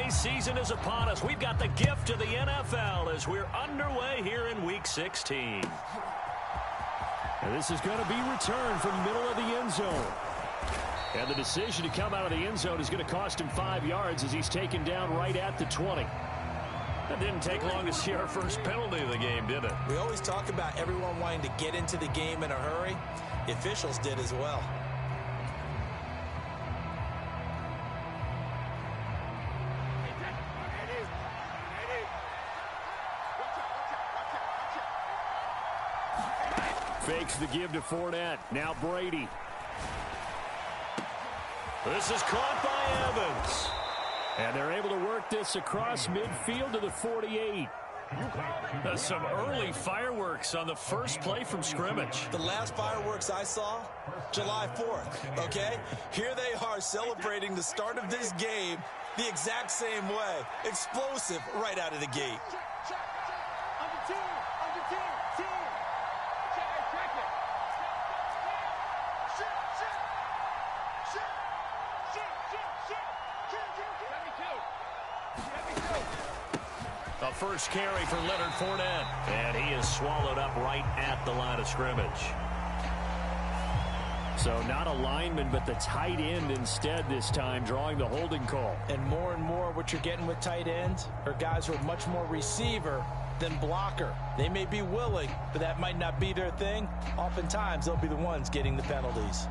holiday season is upon us. We've got the gift of the NFL as we're underway here in Week 16. And this is going to be returned from the middle of the end zone. And the decision to come out of the end zone is going to cost him 5 yards as he's taken down right at the 20. That didn't take long to see our first penalty of the game, did it? We always talk about everyone wanting to get into the game in a hurry. The officials did as well. Fakes the give to Fournette. Now Brady. This is caught by Evans. And they're able to work this across midfield to the 48. Some early fireworks on the first play from scrimmage. The last fireworks I saw, July 4th, okay? Here they are celebrating the start of this game the exact same way. Explosive right out of the gate. A first carry for Leonard Fournette. And he is swallowed up right at the line of scrimmage. So not a lineman, but the tight end instead this time, drawing the holding call. And more what you're getting with tight ends are guys who are much more receiver than blocker. They may be willing, but that might not be their thing. Oftentimes, they'll be the ones getting the penalties.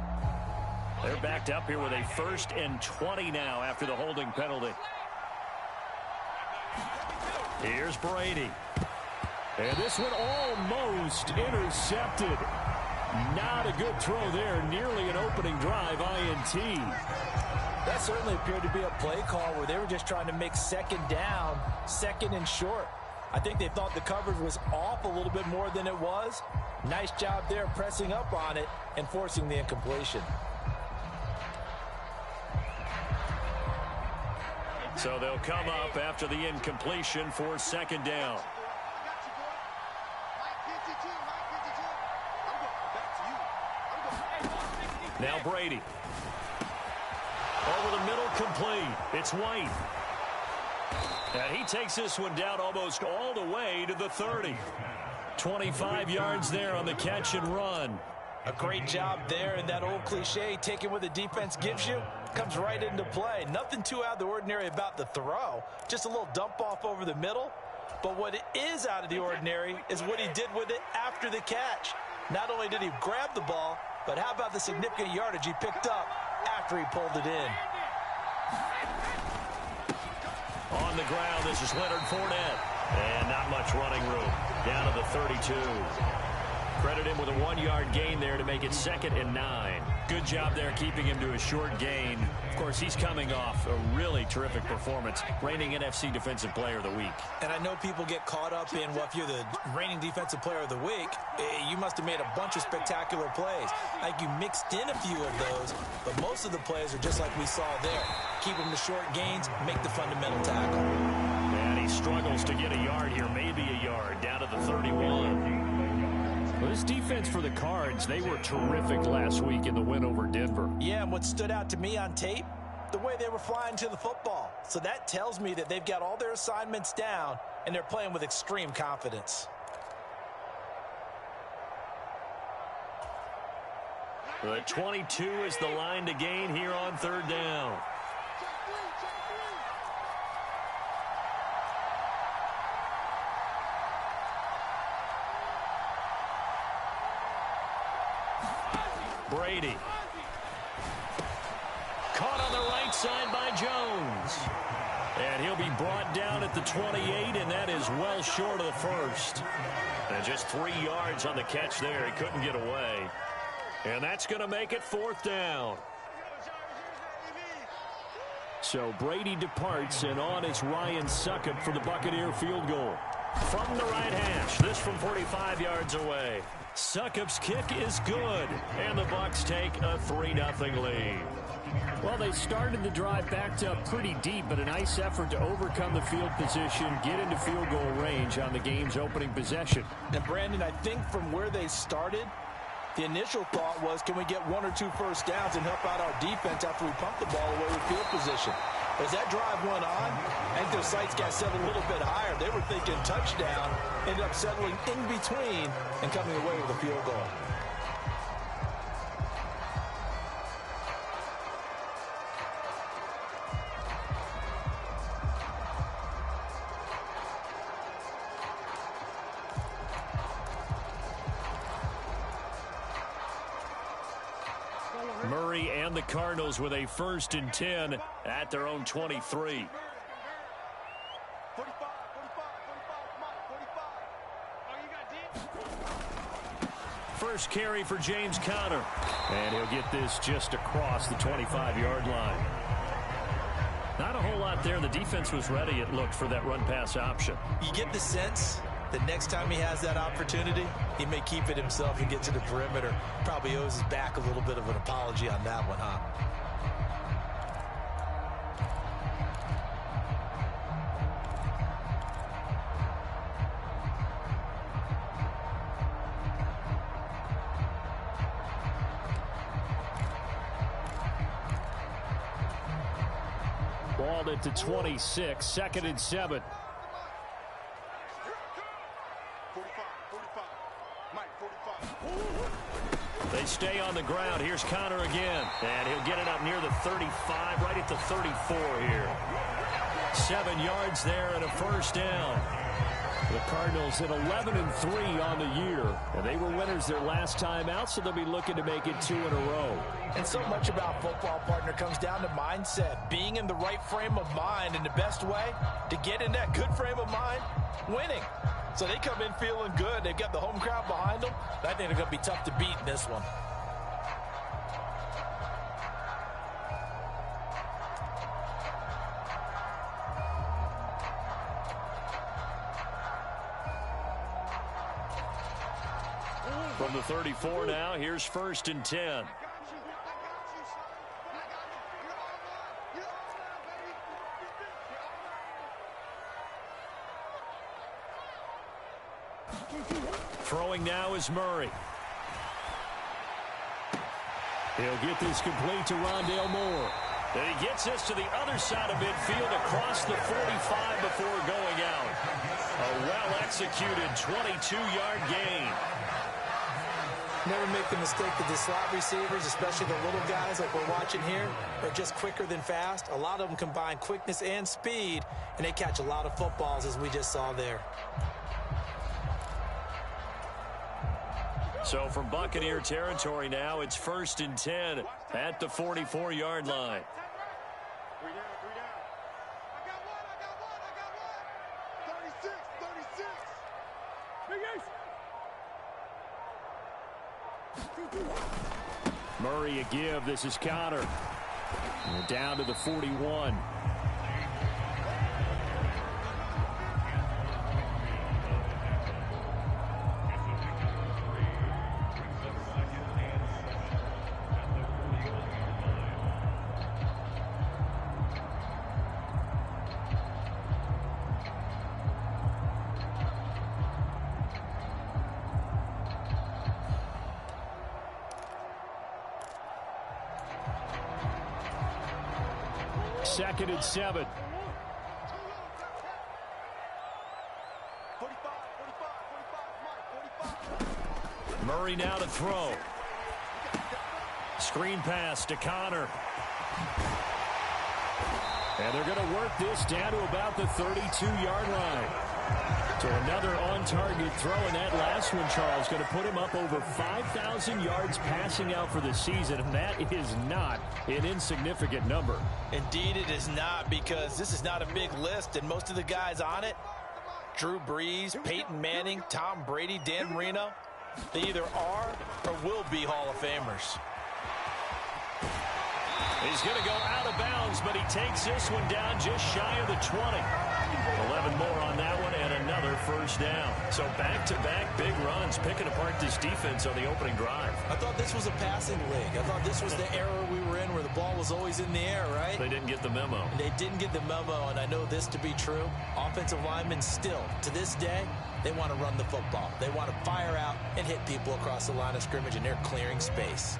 They're backed up here with a 1st and 20 now after the holding penalty. Here's Brady. And this one almost intercepted. Not a good throw there. Nearly an opening drive INT. That certainly appeared to be a play call where they were just trying to make second down, second and short. I think they thought the coverage was off a little bit more than it was. Nice job there pressing up on it and forcing the incompletion. So they'll come up after the incompletion for second down. Now Brady. Over the middle, complete. It's White. And he takes this one down almost all the way to the 30. 25 yards there on the catch and run. A great job there, and that old cliche, taking what the defense gives you, comes right into play. Nothing too out of the ordinary about the throw. Just a little dump off over the middle. But what is out of the ordinary is what he did with it after the catch. Not only did he grab the ball, but how about the significant yardage he picked up after he pulled it in. On the ground, this is Leonard Fournette. And not much running room. Down to the 32. Credit him with a 1-yard gain there to make it 2nd and 9. Good job there keeping him to a short gain. Of course, he's coming off a really terrific performance. Reigning NFC Defensive Player of the Week. And I know people get caught up in, well, if you're the reigning Defensive Player of the Week, you must have made a bunch of spectacular plays. Like you mixed in a few of those, but most of the plays are just like we saw there. Keep them to short gains, make the fundamental tackle. And he struggles to get a yard here, maybe a yard, down to the 31. Well, this defense for the Cards, they were terrific last week in the win over Denver. Yeah, and what stood out to me on tape, the way they were flying to the football. So that tells me that they've got all their assignments down, and they're playing with extreme confidence. The 22 is the line to gain here on 3rd down. Brady. Caught on the right side by Jones. And he'll be brought down at the 28, and that is well short of the 1st. And just 3 yards on the catch there. He couldn't get away. And that's going to make it 4th down. So Brady departs, and on is Ryan Succop for the Buccaneer field goal. From the right hash, this from 45 yards away. Succop's kick is good, and the Bucs take a 3-0 lead. Well, they started the drive backed up pretty deep, but a nice effort to overcome the field position, get into field goal range on the game's opening possession. And, Brandon, I think from where they started, the initial thought was, can we get 1 or 2 first downs and help out our defense after we pump the ball away with field position? As that drive went on, I think their sights got set a little bit higher. They were thinking touchdown, ended up settling in between and coming away with a field goal. Murray and the Cardinals with a 1st and 10 at their own 23. First carry for James Conner. And he'll get this just across the 25-yard line. Not a whole lot there. The defense was ready, it looked, for that run-pass option. You get the sense the next time he has that opportunity, he may keep it himself and get to the perimeter. Probably owes his back a little bit of an apology on that one, huh? Ball at the 26, 2nd and 7. They stay on the ground. Here's Conner again. And he'll get it up near the 35, right at the 34 here. 7 yards there and a 1st down. The Cardinals at 11-3 on the year. And they were winners their last time out, so they'll be looking to make it 2 in a row. And so much about football, partner, comes down to mindset. Being in the right frame of mind, and the best way to get in that good frame of mind, winning. So they come in feeling good. They've got the home crowd behind them. I think they're going to be tough to beat in this one. From the 34 now, here's 1st and 10. Throwing now is Murray. He'll get this complete to Rondale Moore. And he gets this to the other side of midfield across the 45 before going out. A well-executed 22-yard gain. Never make the mistake that the slot receivers, especially the little guys like we're watching here, are just quicker than fast. A lot of them combine quickness and speed, and they catch a lot of footballs, as we just saw there. So from Buccaneer territory now, it's 1st and 10 at the 44-yard line. Murray a give. This is Conner. And down to the 41. Second and 7. Murray now to throw. Screen pass to Conner. And they're going to work this down to about the 32-yard line. So another on-target throw, and that last one, Charles, going to put him up over 5,000 yards passing out for the season, and that is not an insignificant number. Indeed it is not, because this is not a big list, and most of the guys on it, Drew Brees, Peyton Manning, Tom Brady, Dan Marino, they either are or will be Hall of Famers. He's going to go out of bounds, but he takes this one down just shy of the 20. 11 more on that one and another 1st down. So back-to-back big runs, picking apart this defense on the opening drive. I thought this was a passing league. I thought this was the era we were in where the ball was always in the air, right? They didn't get the memo. They didn't get the memo, and I know this to be true. Offensive linemen still, to this day, they want to run the football. They want to fire out and hit people across the line of scrimmage, and they're clearing space.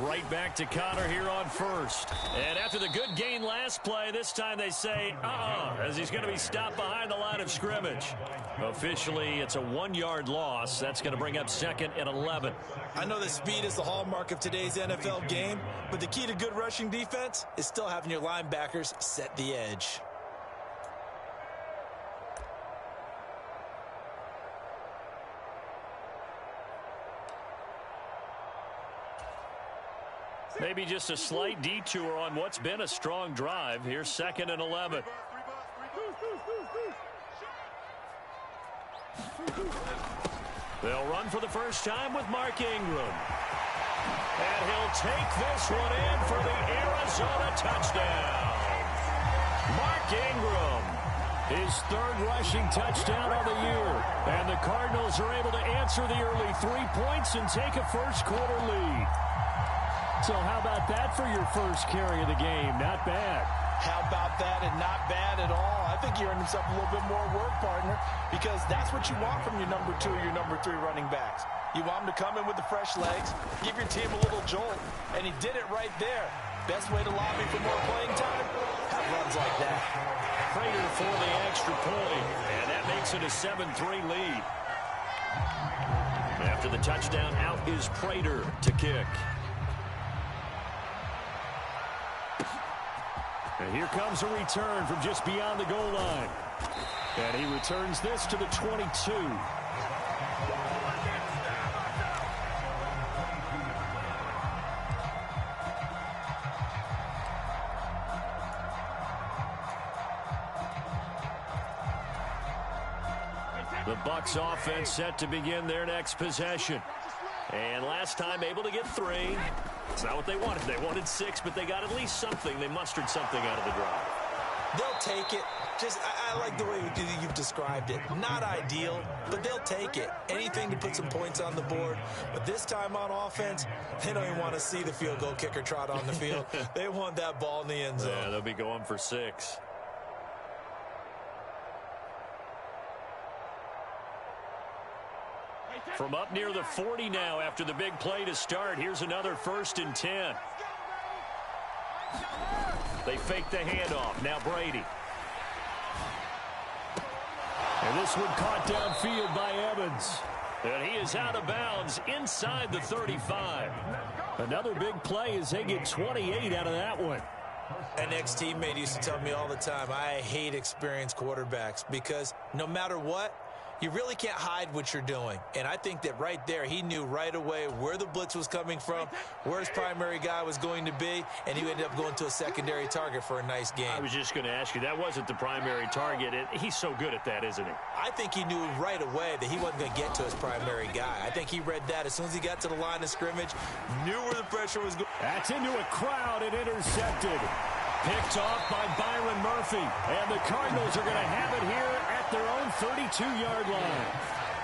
Right back to Connor here on first. And after the good gain last play, this time they say, as he's going to be stopped behind the line of scrimmage. Officially, it's a 1-yard loss. That's going to bring up 2nd and 11. I know that speed is the hallmark of today's NFL game, but the key to good rushing defense is still having your linebackers set the edge. Maybe just a slight detour on what's been a strong drive. Here's 2nd and 11. They'll run for the first time with Mark Ingram. And he'll take this one in for the Arizona touchdown. Mark Ingram, his 3rd rushing touchdown of the year. And the Cardinals are able to answer the early 3 points and take a first-quarter lead. So how about that for your first carry of the game? Not bad. How about that, and not bad at all? I think he earned himself a little bit more work, partner, because that's what you want from your number 2 or your number 3 running backs. You want him to come in with the fresh legs, give your team a little jolt, and he did it right there. Best way to lobby for more playing time? Have runs like that. Prater for the extra point, and that makes it a 7-3 lead. After the touchdown, out is Prater to kick. And here comes a return from just beyond the goal line. And he returns this to the 22. The Bucs offense set to begin their next possession. And last time able to get 3. It's not what they wanted. They wanted 6, but they got at least something. They mustered something out of the drive. They'll take it. I like the way you've described it. Not ideal, but they'll take it. Anything to put some points on the board. But this time on offense, they don't even want to see the field goal kicker trot on the field. They want that ball in the end zone. Yeah, they'll be going for 6. From up near the 40 now after the big play to start. Here's another 1st and 10. They fake the handoff. Now Brady. And this one caught downfield by Evans. And he is out of bounds inside the 35. Another big play as they get 28 out of that one. An ex-teammate used to tell me all the time, I hate experienced quarterbacks because no matter what, you really can't hide what you're doing. And I think that right there, he knew right away where the blitz was coming from, where his primary guy was going to be, and he ended up going to a secondary target for a nice game. I was just going to ask you, that wasn't the primary target. He's so good at that, isn't he? I think he knew right away that he wasn't going to get to his primary guy. I think he read that as soon as he got to the line of scrimmage, knew where the pressure was going. That's into a crowd and intercepted. Picked off by Byron Murphy. And the Cardinals are going to have it here at their own 32-yard line.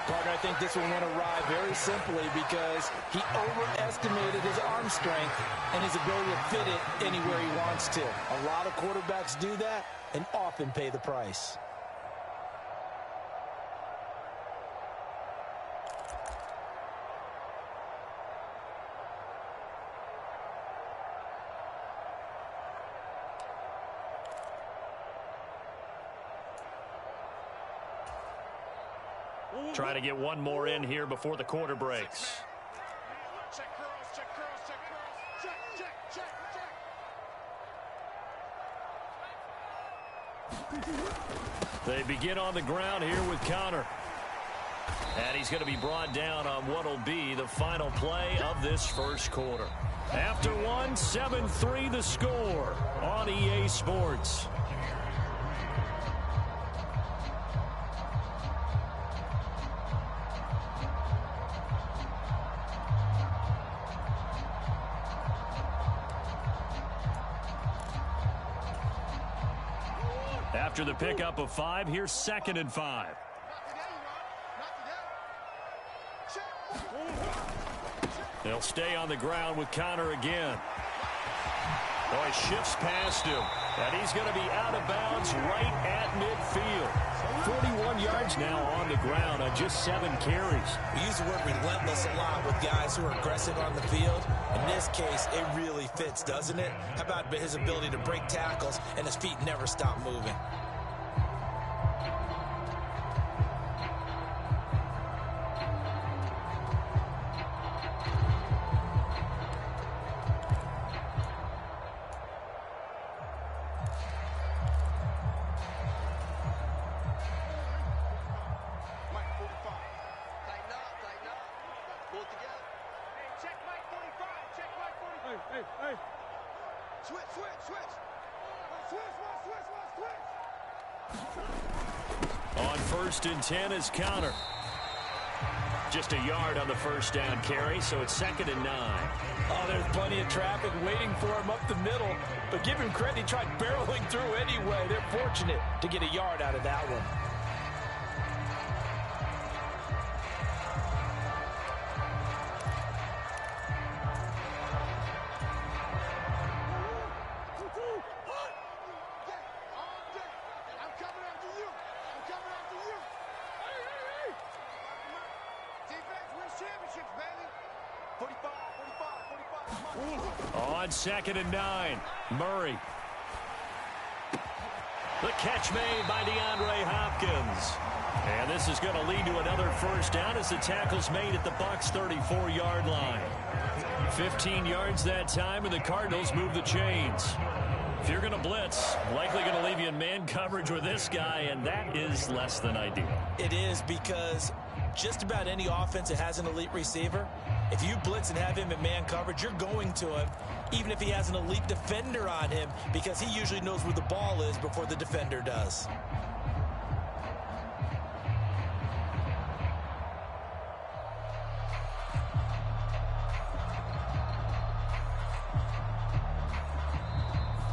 Partner, I think this one went awry very simply because he overestimated his arm strength and his ability to fit it anywhere he wants to. A lot of quarterbacks do that and often pay the price. Trying to get one more in here before the quarter breaks. They begin on the ground here with Connor. And he's going to be brought down on what will be the final play of this first quarter. After one, 7-3 the score on EA Sports. After the pickup of 5, here's 2nd and 5. They'll stay on the ground with Connor again. Oh, he shifts past him, and he's going to be out of bounds right at midfield. 41 yards now on the ground on just 7 carries. We use the word relentless a lot with guys who are aggressive on the field. In this case, it really fits, doesn't it? How about his ability to break tackles and his feet never stop moving? On 1st and 10 is counter. Just a yard on the first down carry, so it's 2nd and 9. Oh, there's plenty of traffic waiting for him up the middle. But give him credit, he tried barreling through anyway. They're fortunate to get a yard out of that one. On 2nd and 9, Murray. The catch made by DeAndre Hopkins. And this is going to lead to another first down as the tackle's made at the Bucs' 34-yard line. 15 yards that time, and the Cardinals move the chains. If you're going to blitz, likely going to leave you in man coverage with this guy, and that is less than ideal. It is, because just about any offense that has an elite receiver, if you blitz and have him in man coverage, you're going to him, even if he has an elite defender on him, because he usually knows where the ball is before the defender does.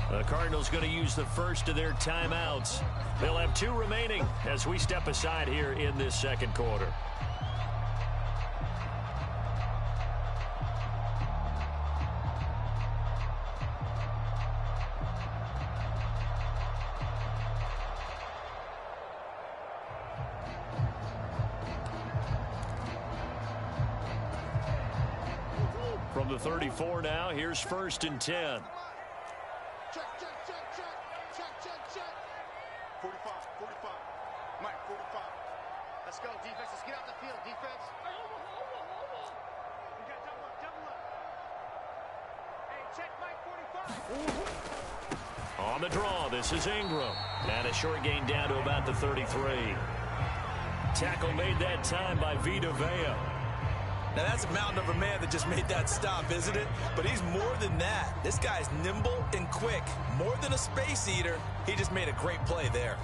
The Cardinals going to use the first of their timeouts. They'll have 2 remaining as we step aside here in this second quarter. From the 34 now, here's 1st and 10. Check. 45. Mike, 45. Let's go, defense. Let's get out the field, defense. Hold on. We got double up. Hey, check Mike, 45. On the draw, this is Ingram. And a short gain down to about the 33. Tackle made that time by Vita Vea. Now, that's a mountain of a man that just made that stop, isn't it? But he's more than that. This guy's nimble and quick. More than a space eater. He just made a great play there.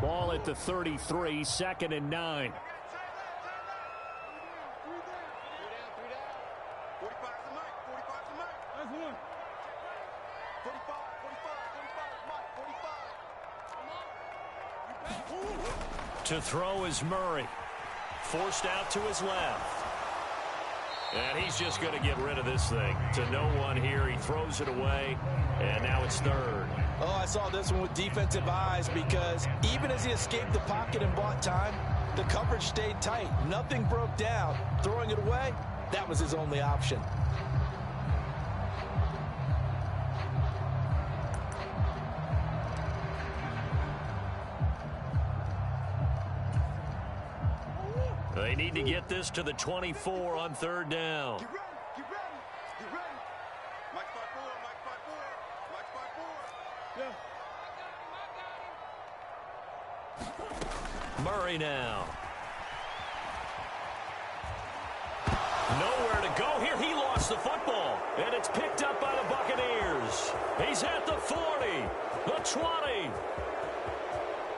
Ball at the 33, 2nd and 9. To throw is Murray. Forced out to his left. And he's just going to get rid of this thing. To no one here. He throws it away. And now it's 3rd. Oh, I saw this one with defensive eyes, because even as he escaped the pocket and bought time, the coverage stayed tight. Nothing broke down. Throwing it away, that was his only option. They need to get this to the 24 on 3rd down. Get ready. Mike 5-4. Murray now. Nowhere to go here. He lost the football. And it's picked up by the Buccaneers. He's at the 40, the 20.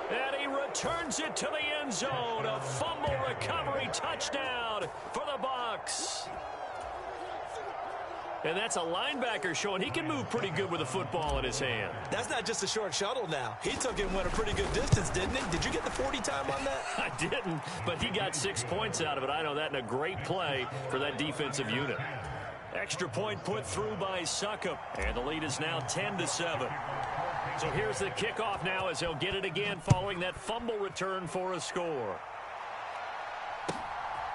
And he returns it to the end zone. A fumble recovery touchdown for the Bucs. And that's a linebacker showing he can move pretty good with a football in his hand. That's not just a short shuttle now. He took it and went a pretty good distance, didn't he? Did you get the 40 time on that? I didn't, but he got 6 points out of it. I know that, and a great play for that defensive unit. Extra point put through by Suckup, and the lead is now 10-7. So here's the kickoff now as he'll get it again following that fumble return for a score.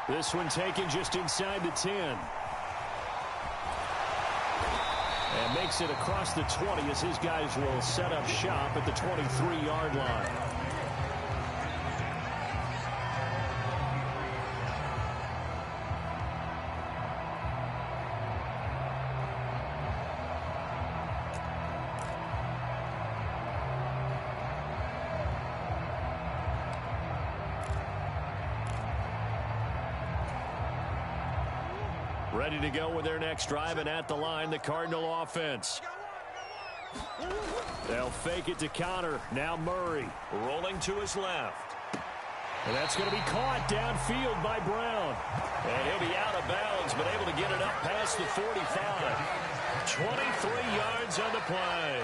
This one taken just inside the 10. And makes it across the 20 as his guys will set up shop at the 23-yard line. Ready to go with their next drive, and at the line, the Cardinal offense. They'll fake it to counter. Now Murray rolling to his left. And that's going to be caught downfield by Brown. And he'll be out of bounds, but able to get it up past the 45. 23 yards on the play.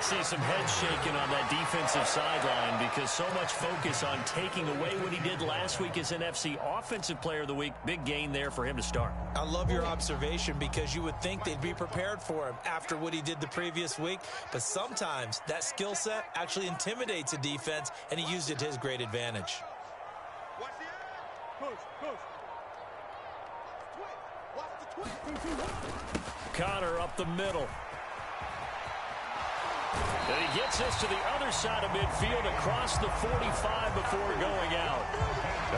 See some heads shaking on that defensive sideline because so much focus on taking away what he did last week as NFC Offensive Player of the Week. Big gain there for him to start. I love your observation because you would think they'd be prepared for him after what he did the previous week. But sometimes that skill set actually intimidates a defense, and he used it to his great advantage. Watch the edge. Coach. Watch the twist. Connor up the middle. And he gets this to the other side of midfield across the 45 before going out.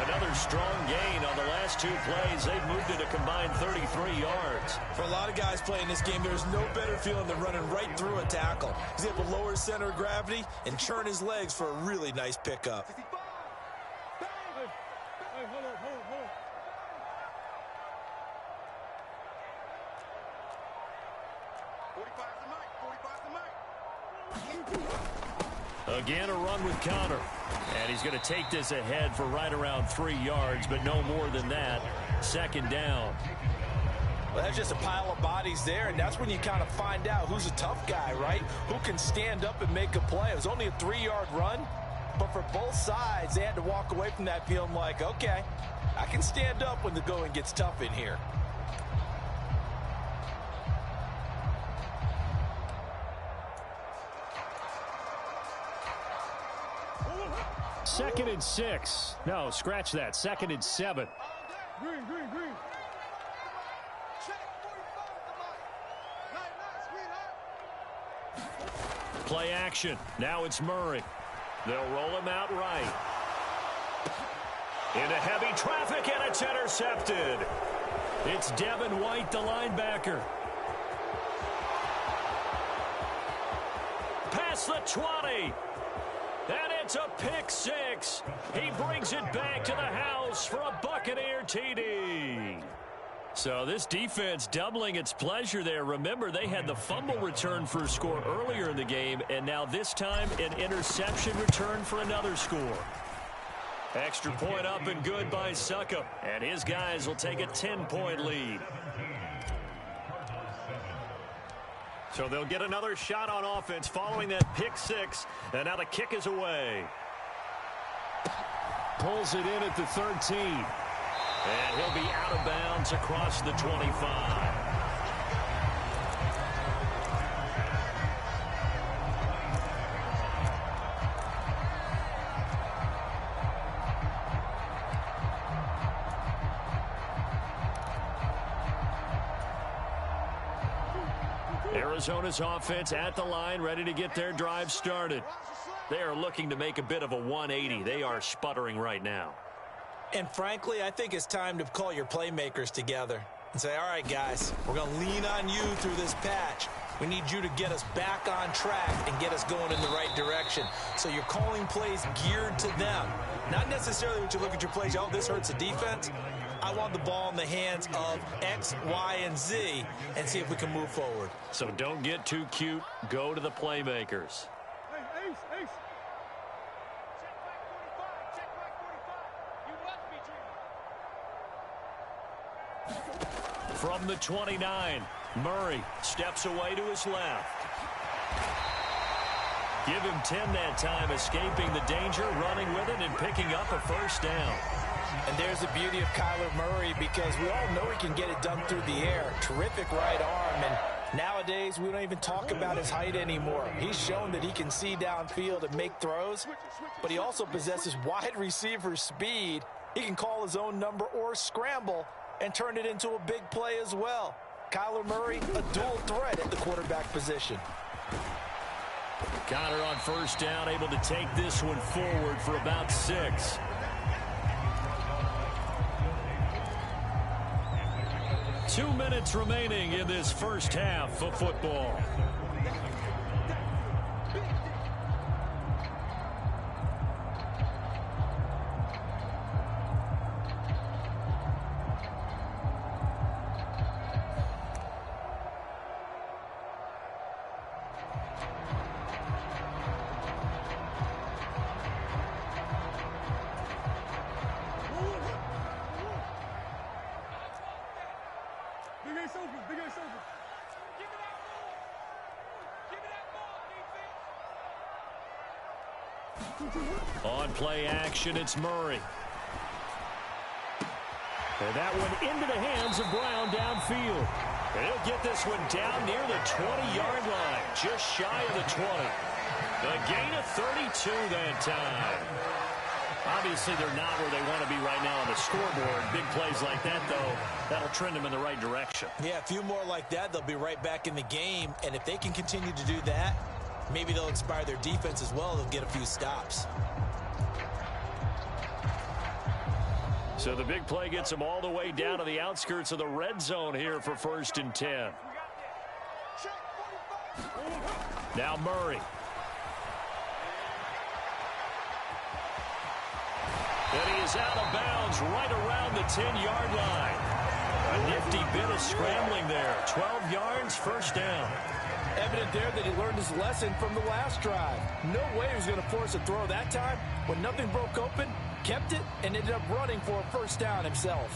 Another strong gain on the last two plays. They've moved it a combined 33 yards. For a lot of guys playing this game, there's no better feeling than running right through a tackle. He's able to lower his center of gravity and churn his legs for a really nice pickup. Again, a run with Connor. And he's going to take this ahead for right around 3 yards, but no more than that. Second down. Well, that's just a pile of bodies there, and that's when you kind of find out who's a tough guy, right? Who can stand up and make a play. It was only a 3-yard run, but for both sides, they had to walk away from that feeling like, okay, I can stand up when the going gets tough in here. Second and 6. No, scratch that. Second and 7. Green. Play action. Now it's Murray. They'll roll him out right. Into heavy traffic, and it's intercepted. It's Devin White, the linebacker. Past the 20. And it's a pick six. He brings it back to the house for a Buccaneer TD. So this defense doubling its pleasure there. Remember, they had the fumble return for a score earlier in the game, and now this time an interception return for another score. Extra point up and good by Suckup, and his guys will take a 10-point lead. So they'll get another shot on offense following that pick six, and now the kick is away. Pulls it in at the 13. And he'll be out of bounds across the 25. Arizona's offense at the line, ready to get their drive started. They are looking to make a bit of a 180. They are sputtering right now. And frankly, I think it's time to call your playmakers together and say, all right, guys, we're going to lean on you through this patch. We need you to get us back on track and get us going in the right direction. So you're calling plays geared to them. Not necessarily when you look at your plays, oh, this hurts the defense. I want the ball in the hands of X, Y, and Z and see if we can move forward. So don't get too cute. Go to the playmakers. Hey, Ace. Check back 45. You must be From the 29, Murray steps away to his left. Give him 10 that time, escaping the danger, running with it, and picking up a first down. And there's the beauty of Kyler Murray, because we all know he can get it done through the air. Terrific right arm, and nowadays we don't even talk about his height anymore. He's shown that he can see downfield and make throws, but he also possesses wide receiver speed. He can call his own number or scramble and turn it into a big play as well. Kyler Murray, a dual threat at the quarterback position. Connor on first down, able to take this one forward for about 6. Two minutes remaining in this first half of football. On play action, it's Murray. And that one into the hands of Brown downfield. And he'll get this one down near the 20-yard line, just shy of the 20. A gain of 32 that time. Obviously, they're not where they want to be right now on the scoreboard. Big plays like that, though, that'll trend them in the right direction. Yeah, a few more like that, they'll be right back in the game. And if they can continue to do that, maybe they'll inspire their defense as well. They'll get a few stops. So the big play gets them all the way down to the outskirts of the red zone here for 1st and 10. Now Murray. And he is out of bounds right around the 10-yard line. A nifty bit of scrambling there. 12 yards, first down. Evident there that he learned his lesson from the last drive. No way he was going to force a throw that time. When nothing broke open, kept it, and ended up running for a first down himself.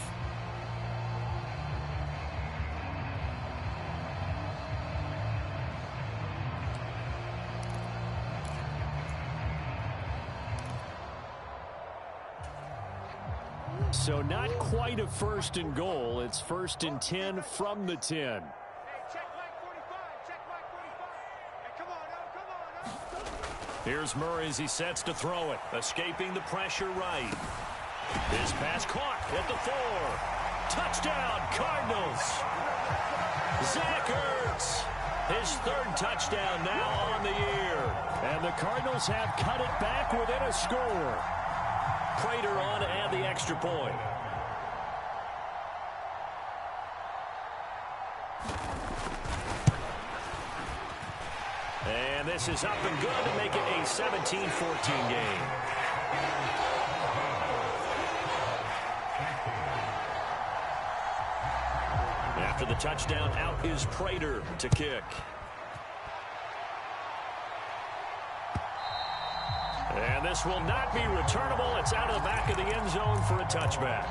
So not quite a 1st and goal. It's 1st and 10 from the 10. Here's Murray as he sets to throw it, escaping the pressure right. His pass caught at the 4. Touchdown, Cardinals. Zach Ertz, his 3rd touchdown now on the year. And the Cardinals have cut it back within a score. Prater on to add the extra point. And this is up and good to make it a 17-14 game. After the touchdown, out is Prater to kick. And this will not be returnable. It's out of the back of the end zone for a touchback.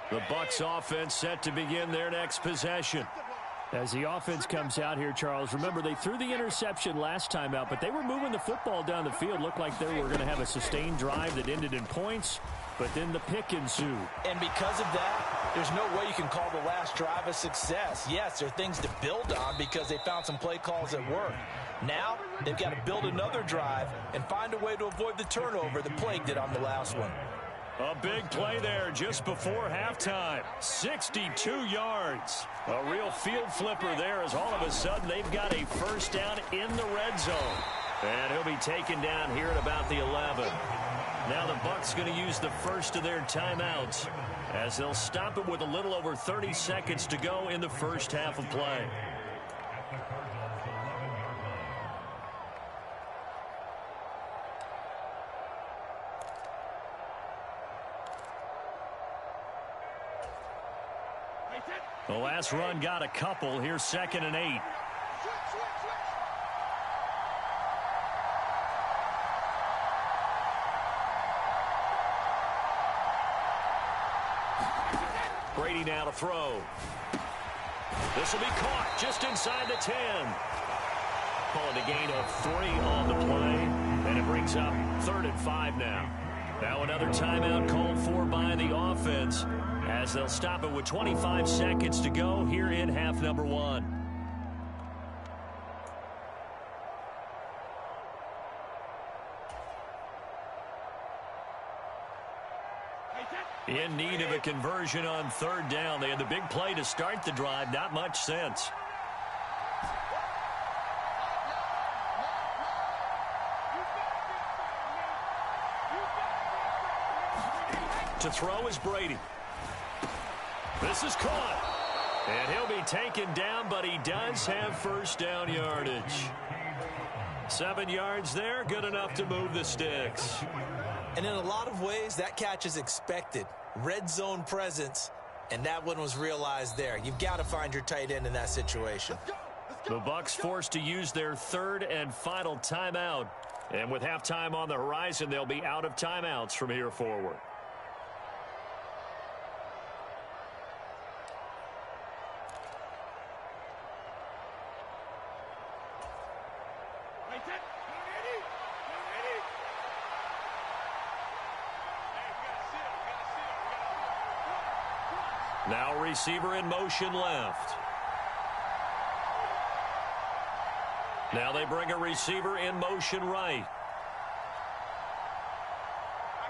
The Bucs offense set to begin their next possession. As the offense comes out here, Charles, remember they threw the interception last time out, but they were moving the football down the field. Looked like they were going to have a sustained drive that ended in points, but then the pick ensued. And because of that, there's no way you can call the last drive a success. Yes, there are things to build on because they found some play calls that work. Now, they've got to build another drive and find a way to avoid the turnover that plagued it on the last one. A big play there just before halftime. 62 yards. A real field flipper there as all of a sudden they've got a first down in the red zone. And he'll be taken down here at about the 11. Now the Bucs going to use the first of their timeouts as they'll stop it with a little over 30 seconds to go in the first half of play. The last run got a couple. Here's 2nd and 8. Brady now to throw. This will be caught just inside the 10. Calling a gain of 3 on the play, and it brings up 3rd and 5 now. Now another timeout called for by the offense as they'll stop it with 25 seconds to go here in half number 1. In need of a conversion on 3rd down. They had the big play to start the drive. Not much sense. To throw is Brady. This is caught. And he'll be taken down, but he does have 1st down yardage. 7 yards there, good enough to move the sticks. And in a lot of ways, that catch is expected. Red zone presence, and that one was realized there. You've got to find your tight end in that situation. The Bucs forced to use their 3rd and final timeout. And with halftime on the horizon, they'll be out of timeouts from here forward. Now receiver in motion left. Now they bring a receiver in motion right.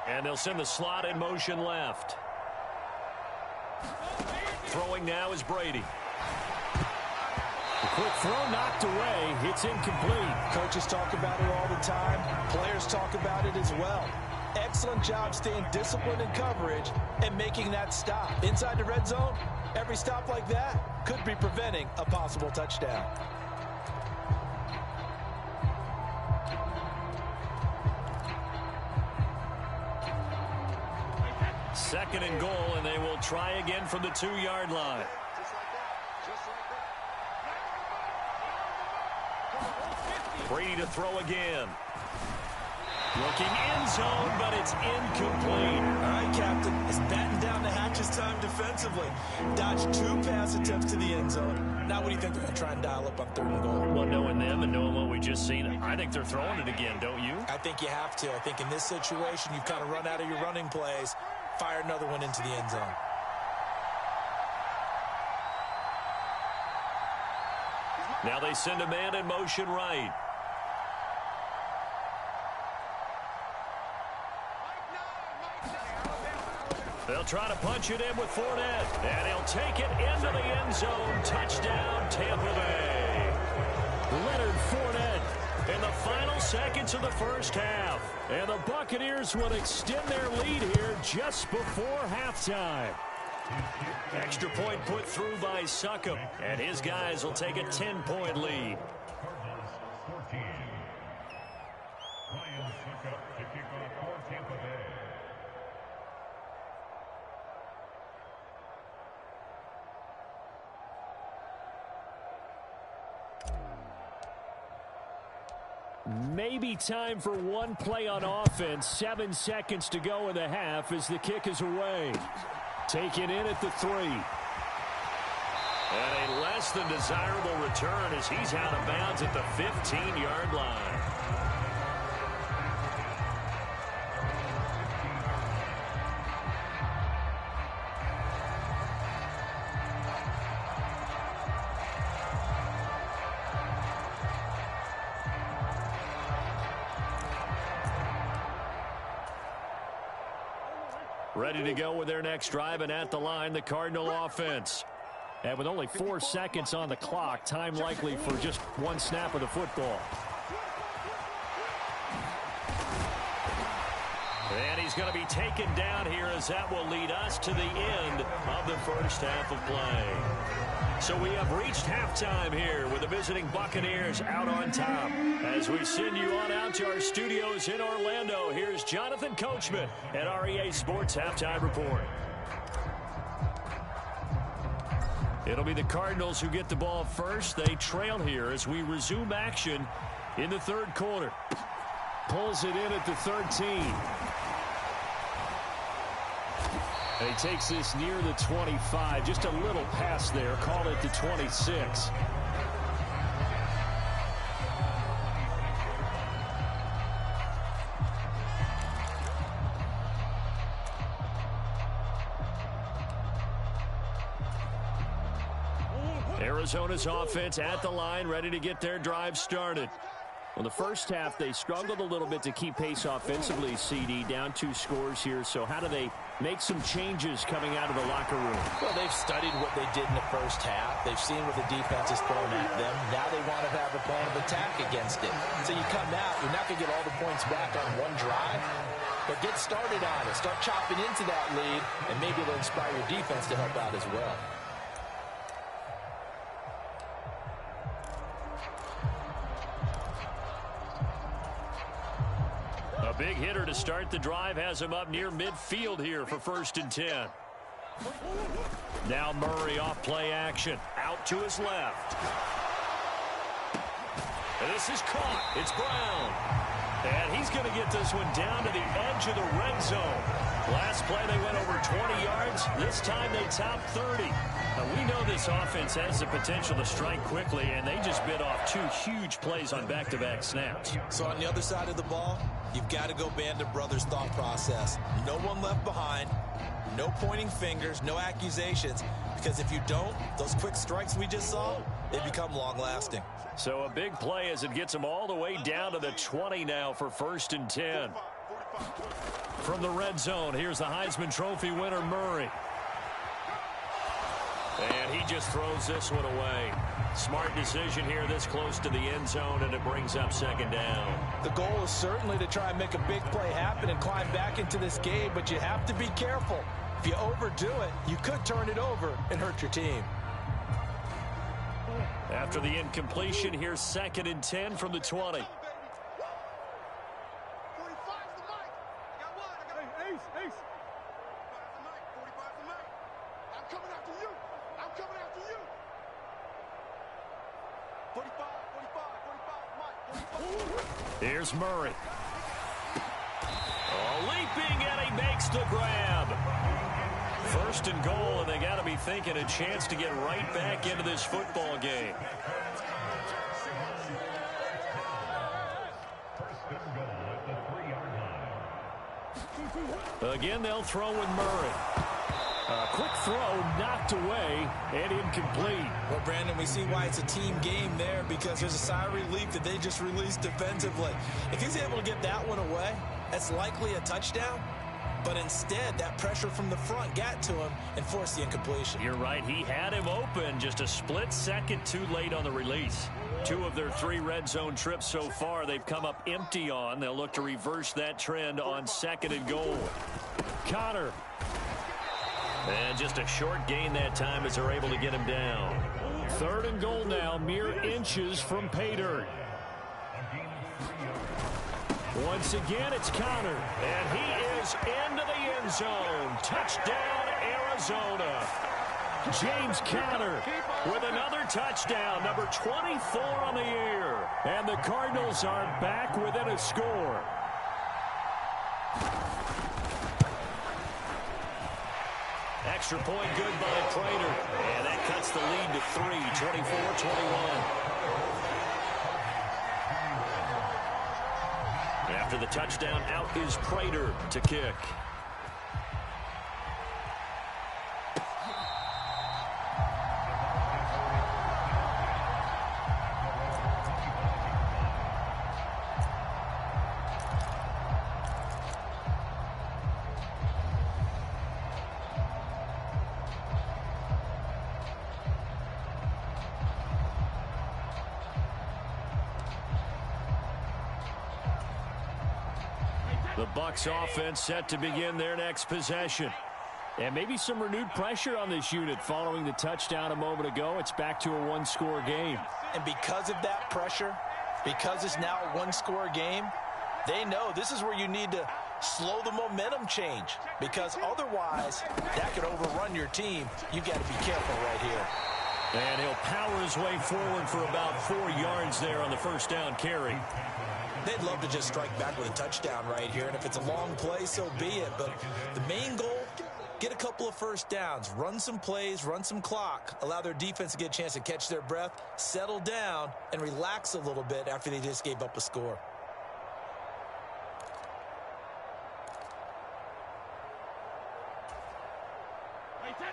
And they'll send the slot in motion left. Throwing now is Brady. The quick throw knocked away. It's incomplete. Coaches talk about it all the time. Players talk about it as well. Excellent job staying disciplined in coverage and making that stop. Inside the red zone, every stop like that could be preventing a possible touchdown. Second and goal, and they will try again from the 2-yard line. Brady to throw again. Looking end zone, but it's incomplete. All right, Captain. It's batten down the hatches time defensively. Dodged 2 pass attempts to the end zone. Now what do you think they're going to try and dial up on 3rd and goal? Well, knowing them and knowing what we just seen, I think they're throwing it again, don't you? I think you have to. I think in this situation, you've kind of run out of your running plays. Fire another one into the end zone. Now they send a man in motion right. They'll try to punch it in with Fournette, and he'll take it into the end zone. Touchdown, Tampa Bay. Leonard Fournette in the final seconds of the first half. And the Buccaneers will extend their lead here just before halftime. Extra point put through by Succop, and his guys will take a 10-point lead. Maybe time for one play on offense. 7 seconds to go in the half as the kick is away. Taken in at the 3. And a less than desirable return as he's out of bounds at the 15-yard line. Ready to go with their next drive, and at the line, the Cardinal offense. And with only 4 seconds on the clock, time likely for just one snap of the football. And he's going to be taken down here as that will lead us to the end of the first half of play. So we have reached halftime here with the visiting Buccaneers out on top. As we send you on out to our studios in Orlando, here's Jonathan Coachman at REA Sports Halftime Report. It'll be the Cardinals who get the ball first. They trail here as we resume action in the third quarter. Pulls it in at the 13. And he takes this near the 25. Just a little pass there. Call it the 26. Arizona's offense at the line, ready to get their drive started. Well, the first half, they struggled a little bit to keep pace offensively, CD, down 2 scores here. So how do they make some changes coming out of the locker room? Well, they've studied what they did in the first half. They've seen what the defense has thrown at them. Now they want to have a plan of attack against it. So you come out, you're not going to get all the points back on one drive, but get started on it. Start chopping into that lead, and maybe it'll inspire your defense to help out as well. A big hitter to start the drive has him up near midfield here for 1st and 10. Now Murray off play action. Out to his left. And this is caught. It's Brown. And he's going to get this one down to the edge of the red zone. Last play they went over 20 yards. This time they topped 30. Now we know this offense has the potential to strike quickly, and they just bit off 2 huge plays on back-to-back snaps. So on the other side of the ball, you've got to go Band of Brothers thought process. No one left behind, no pointing fingers, no accusations, because if you don't, those quick strikes we just saw, they become long-lasting. So a big play as it gets them all the way down to the 20 now for 1st and 10. From the red zone, here's the Heisman Trophy winner, Murray. And he just throws this one away. Smart decision here this close to the end zone, and it brings up 2nd down. The goal is certainly to try and make a big play happen and climb back into this game, but you have to be careful. If you overdo it, you could turn it over and hurt your team. After the incompletion, here's 2nd and 10 from the 20. Here's Murray. Oh, leaping, and he makes the grab. 1st and goal, and they got to be thinking a chance to get right back into this football game. Again, they'll throw with Murray. A quick throw knocked away and incomplete. Well, Brandon, we see why it's a team game there, because there's a sigh of relief that they just released defensively. If he's able to get that one away, that's likely a touchdown. But instead, that pressure from the front got to him and forced the incompletion. You're right. He had him open, just a split second too late on the release. 2 of their 3 red zone trips so far, they've come up empty on. They'll look to reverse that trend on 2nd and goal. Connor. And just a short gain that time as they're able to get him down. 3rd and goal now, mere inches from pay dirt. Once again, it's Connor. And he is into the end zone. Touchdown, Arizona. James Conner with another touchdown, number 24 on the year. And the Cardinals are back within a score. Extra point good by Prater. And that cuts the lead to 3, 24-21. After the touchdown, out is Prater to kick. The Bucs offense set to begin their next possession. And maybe some renewed pressure on this unit following the touchdown a moment ago. It's back to a 1-score game. And because of that pressure, because it's now a 1-score game, they know this is where you need to slow the momentum change, because otherwise that could overrun your team. You've got to be careful right here. And he'll power his way forward for about 4 yards there on the first down carry. They'd love to just strike back with a touchdown right here, and if it's a long play, so be it. But the main goal, get a couple of first downs, run some plays, run some clock, allow their defense to get a chance to catch their breath, settle down, and relax a little bit after they just gave up a score.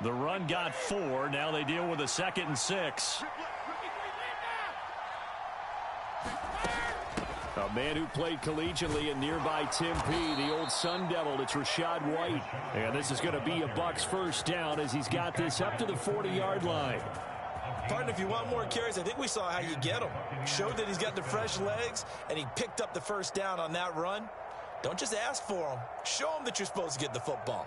The run got 4. Now they deal with a 2nd and 6. A man who played collegiately in nearby Tempe, the old Sun Devil, it's Rachaad White. And this is going to be a Bucs first down as he's got this up to the 40-yard line. Partner, if you want more carries, I think we saw how you get him. Showed that he's got the fresh legs, and he picked up the first down on that run. Don't just ask for him. Show him that you're supposed to get the football.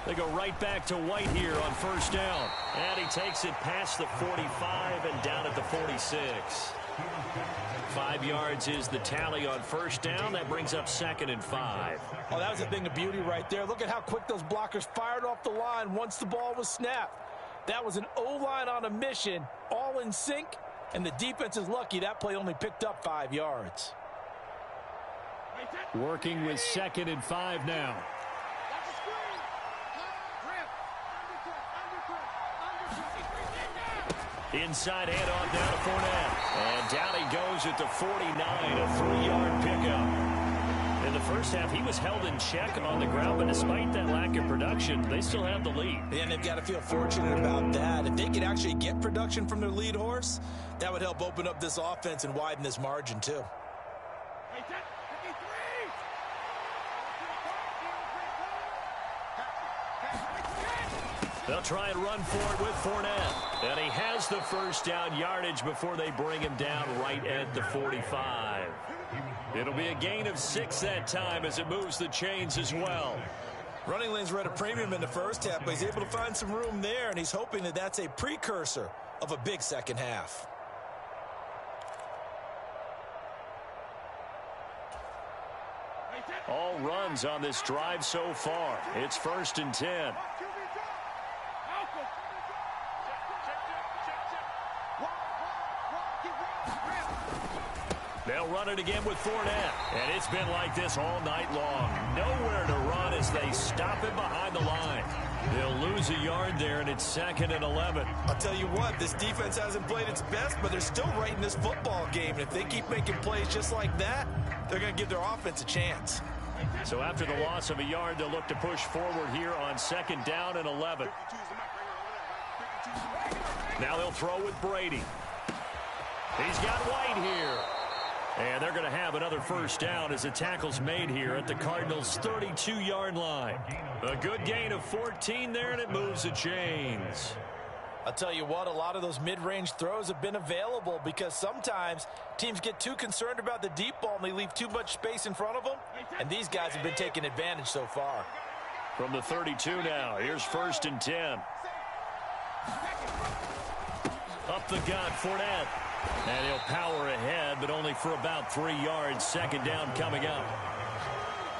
They go right back to White here on first down. And he takes it past the 45 and down at the 46. 5 yards is the tally on first down. That brings up 2nd and 5. Oh, that was a thing of beauty right there. Look at how quick those blockers fired off the line once the ball was snapped. That was an O-line on a mission, all in sync, and the defense is lucky that play only picked up 5 yards. Working with 2nd and 5 now. Inside handoff down to Fournette. And down he goes at the 49, a 3-yard pickup. In the first half, he was held in check on the ground, but despite that lack of production, they still have the lead. And they've got to feel fortunate about that. If they could actually get production from their lead horse, that would help open up this offense and widen this margin, too. They'll try and run for it with Fournette. And he has the first down yardage before they bring him down right at the 45. It'll be a gain of 6 that time as it moves the chains as well. Running lanes were at a premium in the first half, but he's able to find some room there, and he's hoping that that's a precursor of a big second half. All runs on this drive so far. It's 1st and 10. They'll run it again with Fournette. And it's been like this all night long. Nowhere to run as they stop him behind the line. They'll lose a yard there, and it's 2nd and 11. I'll tell you what, this defense hasn't played its best, but they're still right in this football game. And if they keep making plays just like that, they're going to give their offense a chance. So after the loss of a yard, they'll look to push forward here on 2nd down and 11. Now they'll throw with Brady. He's got White here. And they're going to have another first down as the tackle's made here at the Cardinals' 32-yard line. A good gain of 14 there, and it moves the chains. I'll tell you what, a lot of those mid-range throws have been available because sometimes teams get too concerned about the deep ball and they leave too much space in front of them, and these guys have been taking advantage so far. From the 32 now, here's 1st and 10. Up the gut, Fournette. And he'll power ahead, but only for about 3 yards. 2nd down coming up.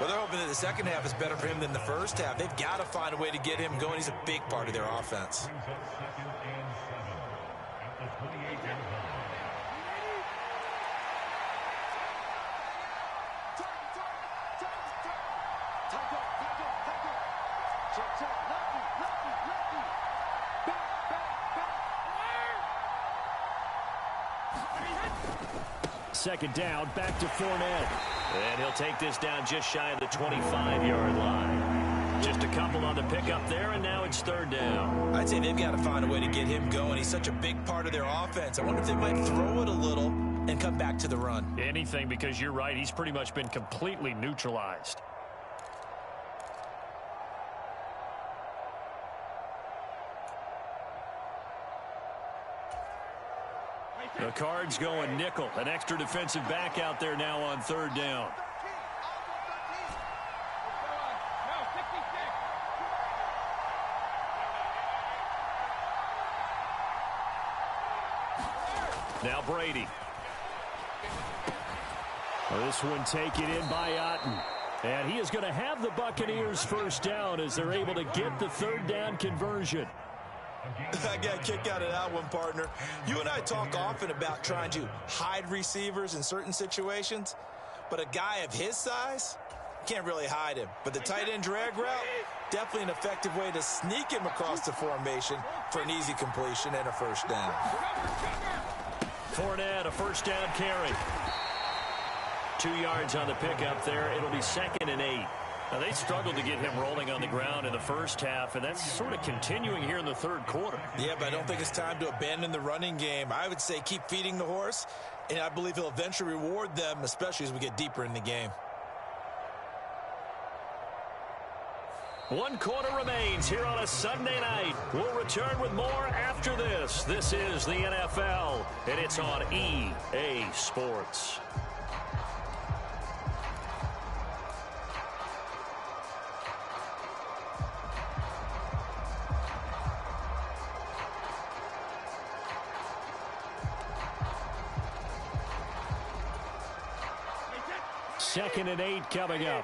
Well, they're hoping that the second half is better for him than the first half. They've got to find a way to get him going. He's a big part of their offense. Second down, back to Fournette. And he'll take this down just shy of the 25-yard line. Just a couple on the pickup there, and now it's 3rd down. I'd say they've got to find a way to get him going. He's such a big part of their offense. I wonder if they might throw it a little and come back to the run. Anything, because you're right. He's pretty much been completely neutralized. The Cards going nickel. An extra defensive back out there now on 3rd down. Now Brady. This one taken in by Otten. And he is going to have the Buccaneers first down as they're able to get the third down conversion. I got a kick out of that one, partner. You and I talk often about trying to hide receivers in certain situations, but a guy of his size can't really hide him. But the tight end drag route, definitely an effective way to sneak him across the formation for an easy completion and a first down. Fournette, a first down carry. 2 yards on the pickup there. It'll be 2nd and 8. Now, they struggled to get him rolling on the ground in the first half, and that's sort of continuing here in the third quarter. Yeah, but I don't think it's time to abandon the running game. I would say keep feeding the horse, and I believe he'll eventually reward them, especially as we get deeper in the game. 1 quarter remains here on a Sunday night. We'll return with more after this. This is the NFL, and it's on EA Sports. Second and 8 coming up.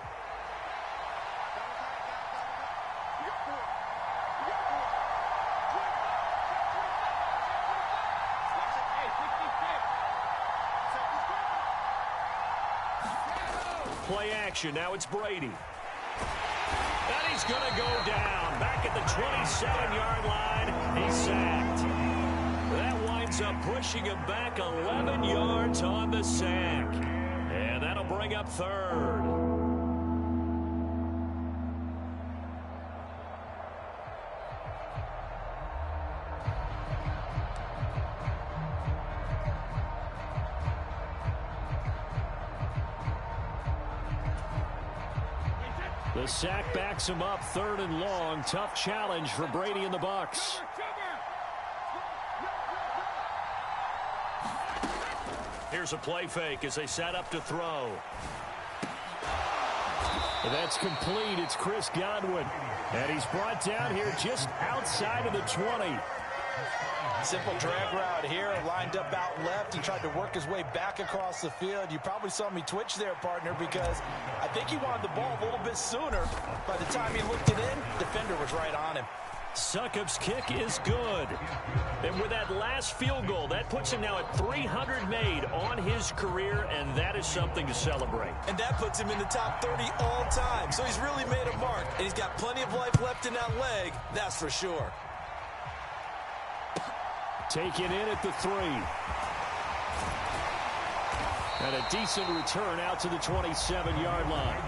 Play action. Now it's Brady. And he's going to go down. Back at the 27-yard line. He's sacked. That winds up pushing him back 11 yards on the sack. And that'll bring up third. The sack backs him up 3rd and long. Tough challenge for Brady and the Bucs. Here's a play fake as they set up to throw. That's complete. It's Chris Godwin. And he's brought down here just outside of the 20. Simple drag route here, lined up out left. He tried to work his way back across the field. You probably saw me twitch there, partner, because I think he wanted the ball a little bit sooner. By the time he looked it in, defender was right on him. Succop's kick is good. And with that last field goal, that puts him now at 300 made on his career, and that is something to celebrate. And that puts him in the top 30 all time. So he's really made a mark, and he's got plenty of life left in that leg, that's for sure. Taken in at the 3. And a decent return out to the 27-yard line.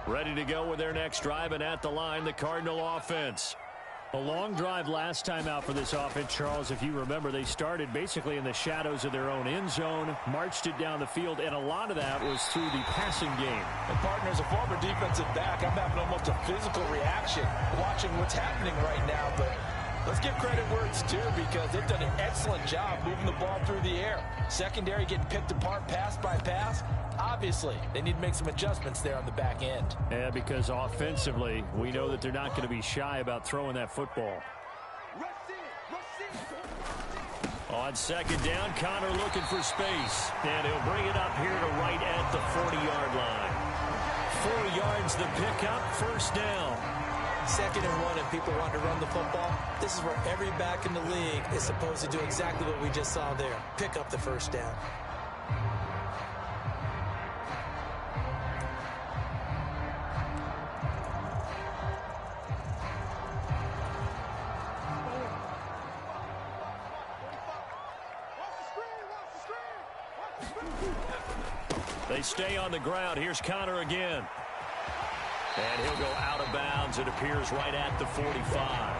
Ready to go with their next drive, and at the line, the Cardinal offense. A long drive last time out for this offense, Charles. If you remember, they started basically in the shadows of their own end zone, marched it down the field, and a lot of that was through the passing game. And partner, as a former defensive back, I'm having almost a physical reaction watching what's happening right now, but let's give credit where it's due, because they've done an excellent job moving the ball through the air. Secondary getting picked apart pass by pass. Obviously, they need to make some adjustments there on the back end. Yeah, because offensively, we know that they're not going to be shy about throwing that football. On second down, Connor looking for space. And he'll bring it up here to right at the 40-yard line. 4 yards the pickup, first down. 2nd and 1, and people want to run the football. This is where every back in the league is supposed to do exactly what we just saw there. Pick up the first down. They stay on the ground. Here's Connor again. And he'll go out of bounds, it appears, right at the 45.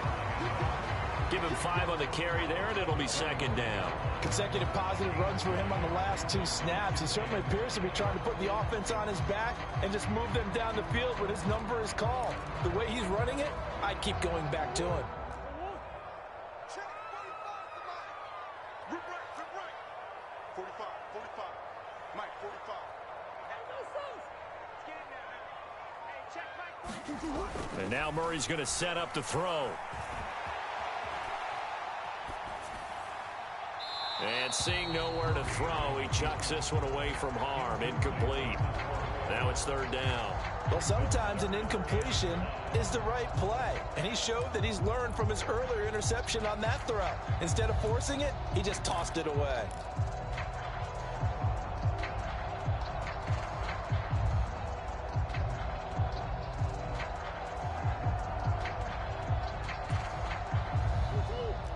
Give him 5 on the carry there, and it'll be second down. Consecutive positive runs for him on the last 2 snaps. He certainly appears to be trying to put the offense on his back and just move them down the field when his number is called. The way he's running it, I'd keep going back to him. Now Murray's going to set up to throw. And seeing nowhere to throw, he chucks this one away from harm. Incomplete. Now it's third down. Well, sometimes an incompletion is the right play. And he showed that he's learned from his earlier interception on that throw. Instead of forcing it, he just tossed it away.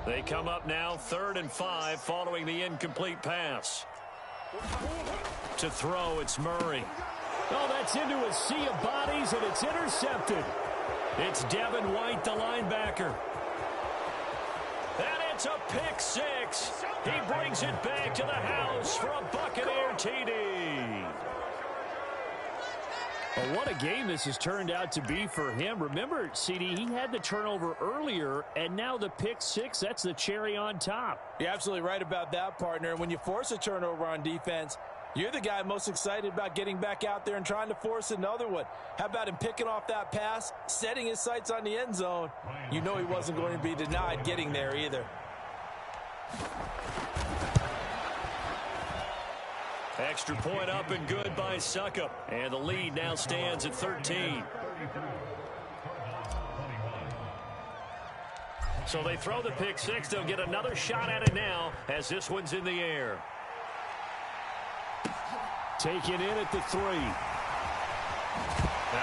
They come up now 3rd and 5 following the incomplete pass. To throw, it's Murray. Oh, that's into a sea of bodies, and it's intercepted. It's Devin White, the linebacker. And it's a pick six. He brings it back to the house for a Buccaneer TD. Well, what a game this has turned out to be for him. Remember, CD, he had the turnover earlier, and now the pick six, that's the cherry on top. You're absolutely right about that, partner. And when you force a turnover on defense, you're the guy most excited about getting back out there and trying to force another one. How about him picking off that pass, setting his sights on the end zone? You know he wasn't going to be denied getting there either. Extra point up and good by Suckup. And the lead now stands at 13. So they throw the pick six. They'll get another shot at it now as this one's in the air. Taken in at the 3. Now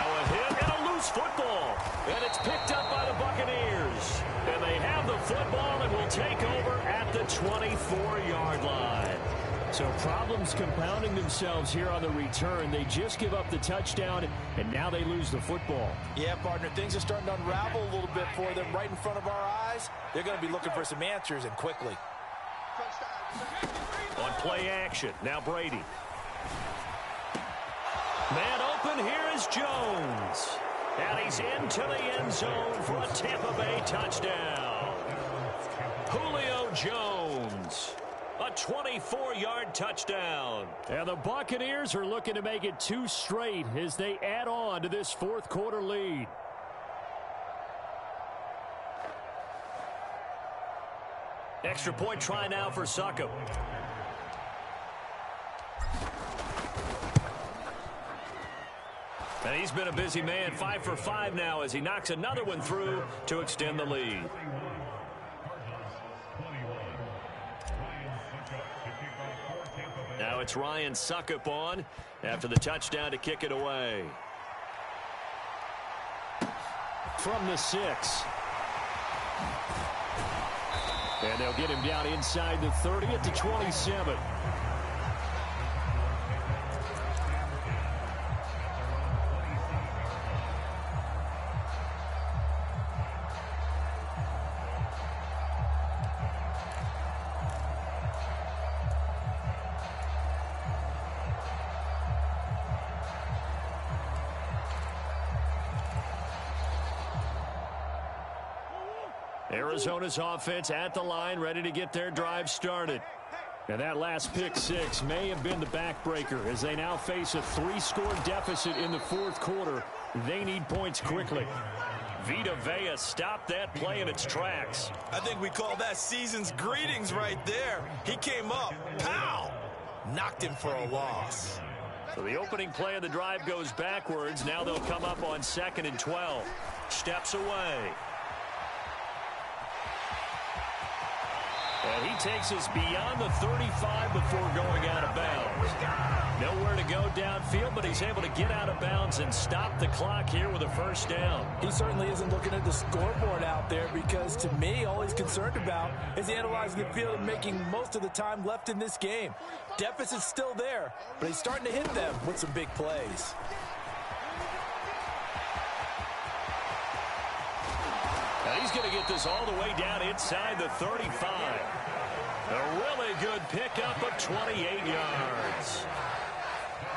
a hit and a loose football. And it's picked up by the Buccaneers. And they have the football and will take over at the 24-yard line. So problems compounding themselves here on the return. They just give up the touchdown, and now they lose the football. Yeah, partner, things are starting to unravel a little bit for them right in front of our eyes. They're going to be looking for some answers, and quickly. On play action, now Brady. Man open, here is Jones. And he's into the end zone for a Tampa Bay touchdown. Julio Jones. A 24-yard touchdown. And the Buccaneers are looking to make it 2 straight as they add on to this fourth quarter lead. Extra point try now for Suckup. And he's been a busy man, 5 for 5 now as he knocks another one through to extend the lead. Now it's Ryan Suckup on after the touchdown to kick it away. From the 6. And they'll get him down inside the 30 at the 27. Arizona's offense at the line, ready to get their drive started. And that last pick six may have been the backbreaker as they now face a 3-score deficit in the fourth quarter. They need points quickly. Vita Vea stopped that play in its tracks. I think we call that season's greetings right there. He came up, pow! Knocked him for a loss. So the opening play of the drive goes backwards. Now they'll come up on 2nd and 12. Steps away. And he takes us beyond the 35 before going out of bounds. Nowhere to go downfield, but he's able to get out of bounds and stop the clock here with a first down. He certainly isn't looking at the scoreboard out there because, to me, all he's concerned about is analyzing the field and making most of the time left in this game. Deficit's still there, but he's starting to hit them with some big plays. Now he's going to get this all the way down inside the 35. A really good pickup of 28 yards.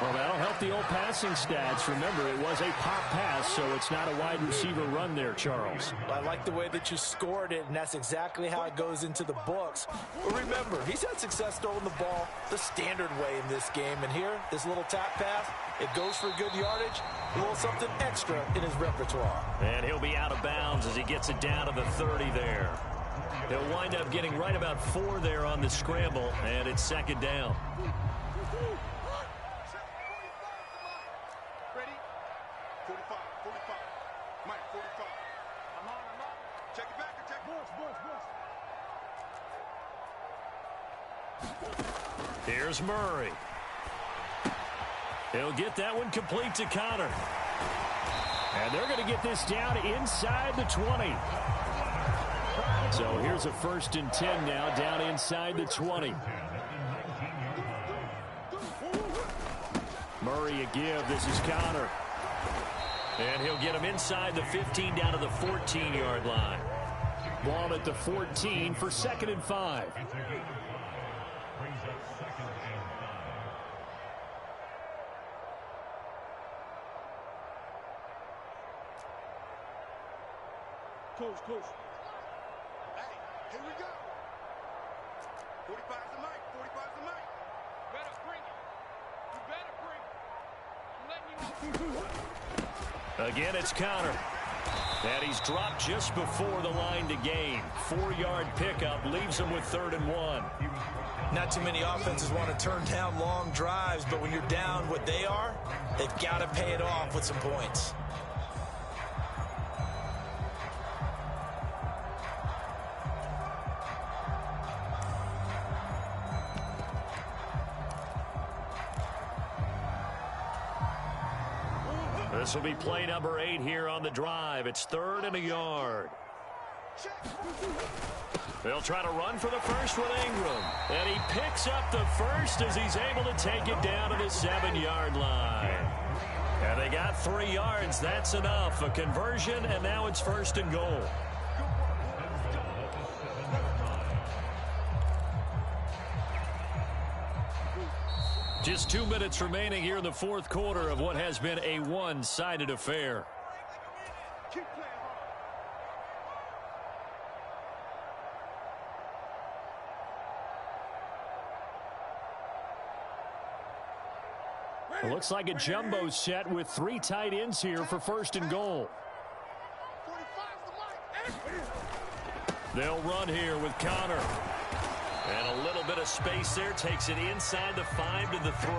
Well, that'll help the old passing stats. Remember, it was a pop pass, so it's not a wide receiver run there, Charles. I like the way that you scored it, and that's exactly how it goes into the books. But remember, he's had success throwing the ball the standard way in this game. And here, this little tap pass, it goes for good yardage, a little something extra in his repertoire. And he'll be out of bounds as he gets it down to the 30 there. He'll wind up getting right about 4 there on the scramble, and it's second down. Ready? 45, 45. Mike, 45. I'm on. Check it back or check boys. Here's Murray. He'll get that one complete to Connor. And they're going to get this down inside the 20. So here's a 1st and 10 now, down inside the 20. Murray a give. This is Connor. And he'll get him inside the 15 down to the 14-yard line. Ball at the 14 for 2nd and 5. Coach. Hey, here we go. 45's the mic. 45's the mic. Better bring it. You better bring it. I'm letting you know. Again, it's Connor. And he's dropped just before the line to gain. 4-yard pickup leaves him with 3rd and 1. Not too many offenses want to turn down long drives, but when you're down what they are, they've got to pay it off with some points. This will be play number 8 here on the drive. It's 3rd and a yard. They'll try to run for the first with Ingram. And he picks up the first as he's able to take it down to the 7-yard line. And they got 3 yards. That's enough. A conversion, and now it's 1st and goal. Just 2 minutes remaining here in the 4th quarter of what has been a one-sided affair. It looks like a jumbo set with 3 tight ends here for 1st and goal. They'll run here with Connor. And a little bit of space there, takes it inside the 5 to the 3.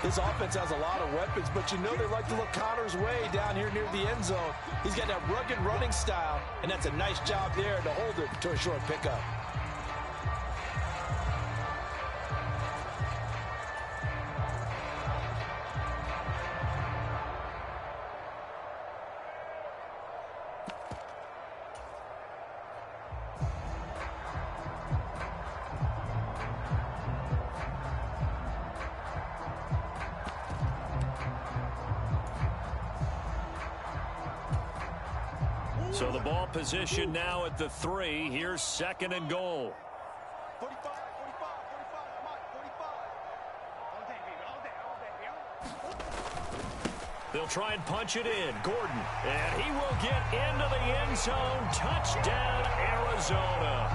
This offense has a lot of weapons, but you know they like to look Connor's way down here near the end zone. He's got that rugged running style, and that's a nice job there to hold it to a short pickup. So the ball position now at the 3. Here's 2nd and goal. 45, 45, 45, They'll try and punch it in. Gordon. And he will get into the end zone. Touchdown, Arizona.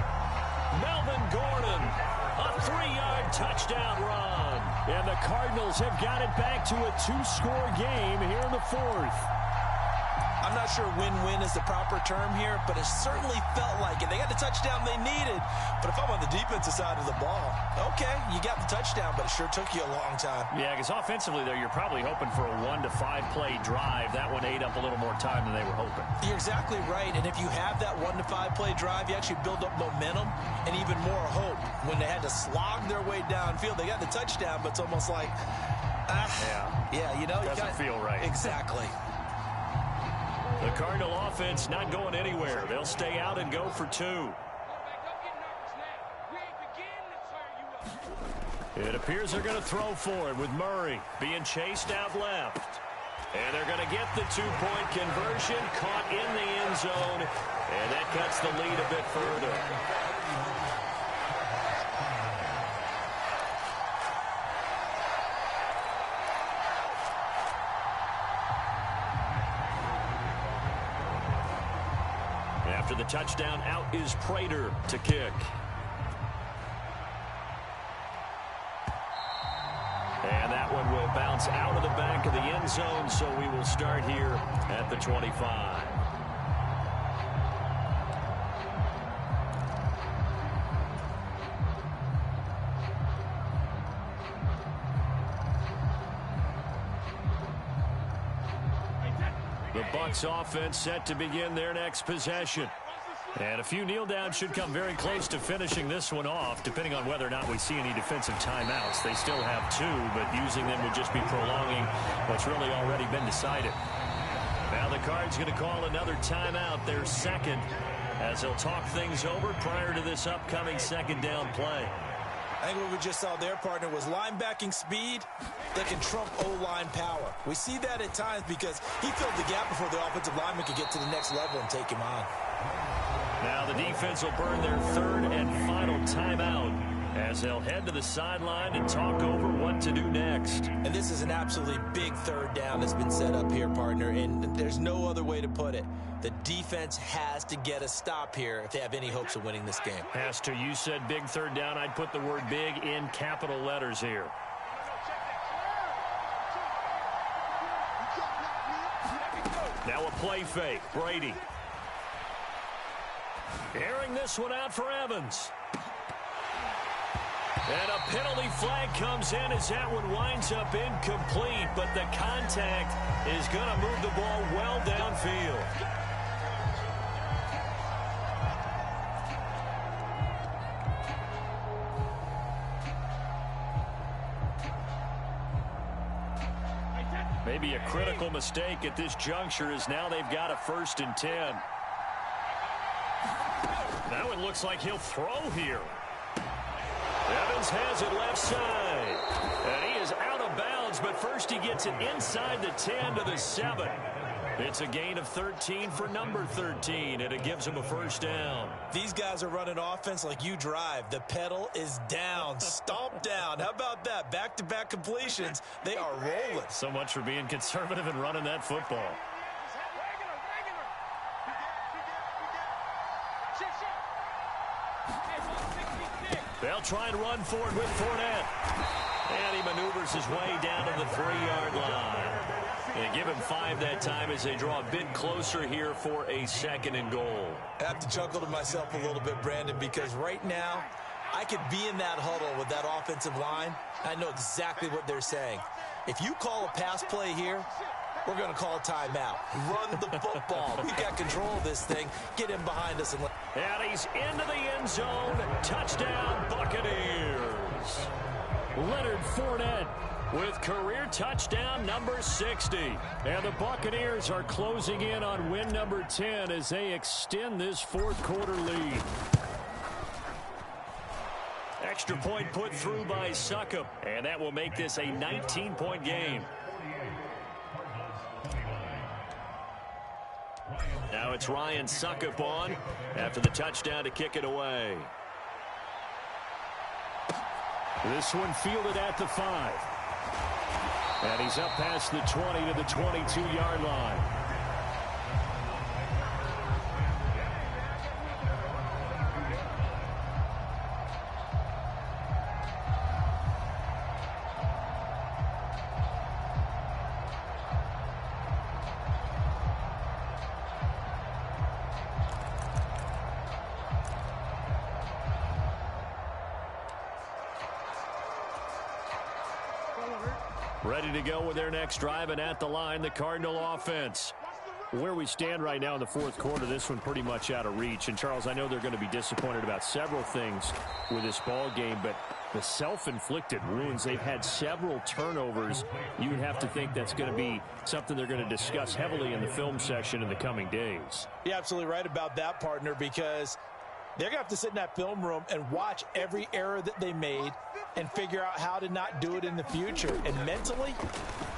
Melvin Gordon. A 3-yard touchdown run. And the Cardinals have got it back to a 2-score game here in the 4th. I'm not sure win-win is the proper term here, but it certainly felt like it. They got the touchdown they needed, but if I'm on the defensive side of the ball, okay, you got the touchdown, but it sure took you a long time. Yeah, because offensively, though, you're probably hoping for a 1 to 5 play drive. That one ate up a little more time than they were hoping. You're exactly right, and if you have that 1 to 5 play drive, you actually build up momentum and even more hope. When they had to slog their way downfield, they got the touchdown, but it's almost like, yeah, you know. Doesn't feel right. Exactly. The Cardinal offense not going anywhere. They'll stay out and go for 2. It appears they're going to throw for it with Murray being chased out left. And they're going to get the 2-point conversion, caught in the end zone, and that cuts the lead a bit further. After the touchdown, out is Prater to kick. And that one will bounce out of the back of the end zone, so we will start here at the 25. The Bucs offense set to begin their next possession. And a few kneel downs should come very close to finishing this one off, depending on whether or not we see any defensive timeouts. They still have 2, but using them would just be prolonging what's really already been decided. Now the Cards going to call another timeout, their second, as they'll talk things over prior to this upcoming second down play. I think what we just saw there, partner, was linebacking speed that can trump O-line power. We see that at times because he filled the gap before the offensive lineman could get to the next level and take him on. Now the defense will burn their third and final timeout as they'll head to the sideline and talk over what to do next. And this is an absolutely big third down that's been set up here, partner, and there's no other way to put it. The defense has to get a stop here if they have any hopes of winning this game. Has to. You said big third down. I'd put the word big in capital letters here. Now a play fake. Brady. Airing this one out for Evans. And a penalty flag comes in as that one winds up incomplete, but the contact is going to move the ball well downfield. Maybe a critical mistake at this juncture as now they've got a 1st and 10. That one looks like he'll throw here. Evans has it left side. And he is out of bounds, but first he gets it inside the 10 to the 7. It's a gain of 13 for number 13, and it gives him a 1st down. These guys are running offense like you drive. The pedal is down, stomp down. How about that? Back-to-back completions. They are rolling. So much for being conservative and running that football. They'll try and run forward with Fournette. And he maneuvers his way down to the 3-yard line. They give him 5 that time as they draw a bit closer here for a 2nd and goal. I have to chuckle to myself a little bit, Brandon, because right now I could be in that huddle with that offensive line. I know exactly what they're saying. If you call a pass play here, we're going to call a timeout. Run the football. We've got control of this thing. Get him behind us. And he's into the end zone. Touchdown, Buccaneers. Leonard Fournette with career touchdown number 60. And the Buccaneers are closing in on win number 10 as they extend this 4th quarter lead. Extra point put through by Succop. And that will make this a 19-point game. Now it's Ryan Succop on after the touchdown to kick it away. This one fielded at the 5. And he's up past the 20 to the 22-yard line. Ready to go with their next drive, and at the line, the Cardinal offense. Where we stand right now in the 4th quarter, this one pretty much out of reach. And, Charles, I know they're going to be disappointed about several things with this ball game, but the self-inflicted wounds, they've had several turnovers. You would have to think that's going to be something they're going to discuss heavily in the film session in the coming days. You're absolutely right about that, partner, because they're going to have to sit in that film room and watch every error that they made and figure out how to not do it in the future. And mentally,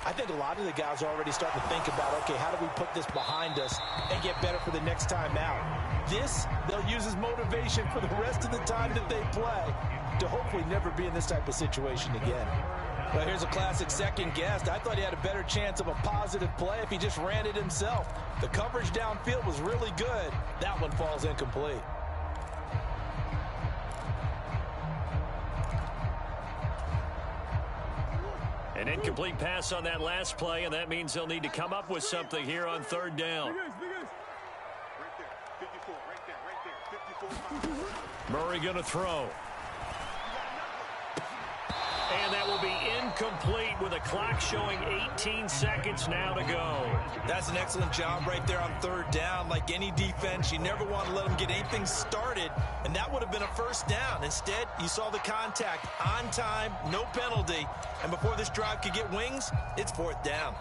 I think a lot of the guys are already starting to think about, okay, how do we put this behind us and get better for the next time out? This, they'll use as motivation for the rest of the time that they play to hopefully never be in this type of situation again. Well, here's a classic second guess. I thought he had a better chance of a positive play if he just ran it himself. The coverage downfield was really good. That one falls incomplete. An incomplete pass on that last play, and that means they'll need to come up with something here on third down. Right there, 54, right there, 54. Murray going to throw. And that will be incomplete with a clock showing 18 seconds now to go. That's an excellent job right there on third down. Like any defense, you never want to let them get anything started, and that would have been a first down. Instead, you saw the contact on time, no penalty, and before this drive could get wings, it's fourth down.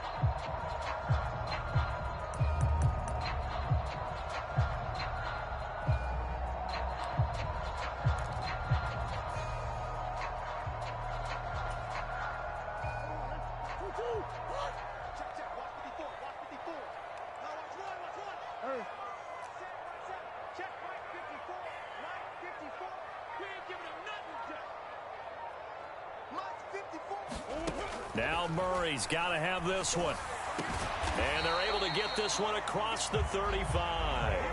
Now Murray's got to have this one. And they're able to get this one across the 35.